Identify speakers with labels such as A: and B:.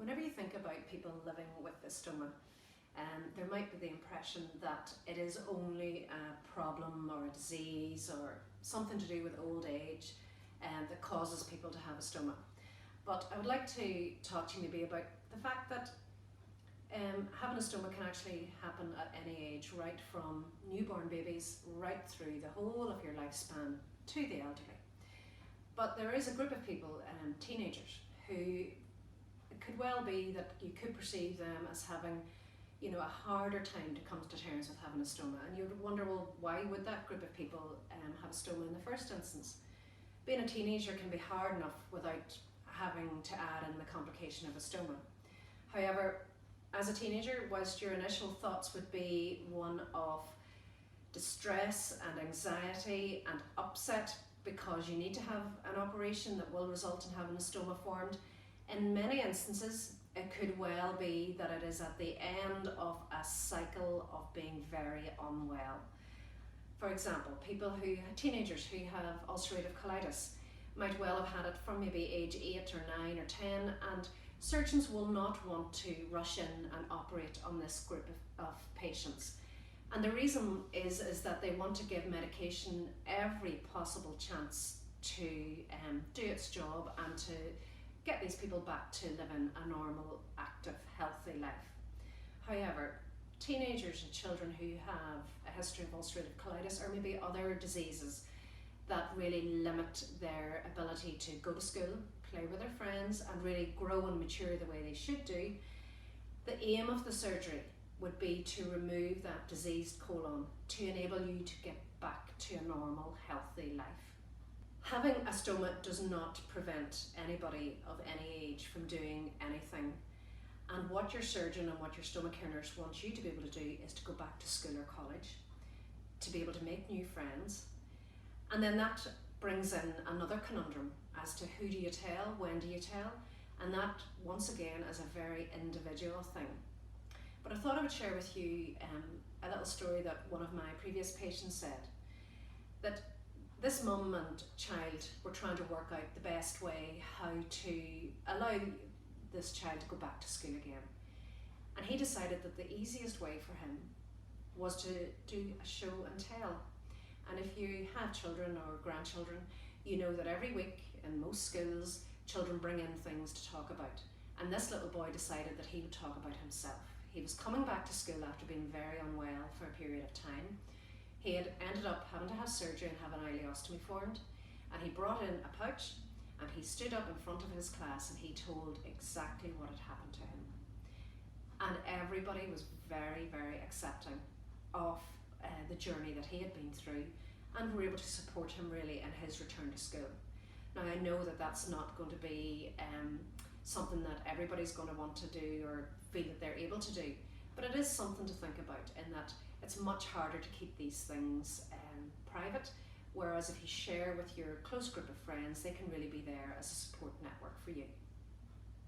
A: Whenever you think about people living with a stoma, there might be the impression that it is only a problem or a disease or something to do with old age that causes people to have a stoma. But I would like to talk to you maybe about the fact that having a stoma can actually happen at any age, right from newborn babies right through the whole of your lifespan to the elderly. But there is a group of people, teenagers, who it could well be that you could perceive them as having, a harder time to come to terms with having a stoma, and you would wonder, well, why would that group of people have a stoma in the first instance? Being a teenager can be hard enough without having to add in the complication of a stoma. However, as a teenager, whilst your initial thoughts would be one of distress and anxiety and upset because you need to have an operation that will result in having a stoma formed, in many instances it could well be that it is at the end of a cycle of being very unwell. For example, teenagers who have ulcerative colitis might well have had it from maybe age 8 or 9 or 10, and surgeons will not want to rush in and operate on this group of patients. And the reason is that they want to give medication every possible chance to do its job and to get these people back to living a normal, active, healthy life. However, teenagers and children who have a history of ulcerative colitis or maybe other diseases that really limit their ability to go to school, play with their friends and really grow and mature the way they should do, the aim of the surgery would be to remove that diseased colon to enable you to get back to a normal, healthy life. Having a stoma does not prevent anybody of any age from doing anything, and what your surgeon and what your stomach care nurse wants you to be able to do is to go back to school or college, to be able to make new friends. And then that brings in another conundrum as to who do you tell, when do you tell, and that once again is a very individual thing. But I thought I would share with you a little story that one of my previous patients said, that this mum and child were trying to work out the best way how to allow this child to go back to school again. And he decided that the easiest way for him was to do a show and tell. And if you have children or grandchildren, you know that every week in most schools, children bring in things to talk about. And this little boy decided that he would talk about himself. He was coming back to school after being very unwell for a period of time. He had ended up having to have surgery and have an ileostomy formed, and he brought in a pouch and he stood up in front of his class and he told exactly what had happened to him. And everybody was very, very accepting of the journey that he had been through and were able to support him really in his return to school. Now I know that that's not going to be something that everybody's going to want to do or feel that they're able to do, but it is something to think about in that it's much harder to keep these things private, whereas if you share with your close group of friends, they can really be there as a support network for you.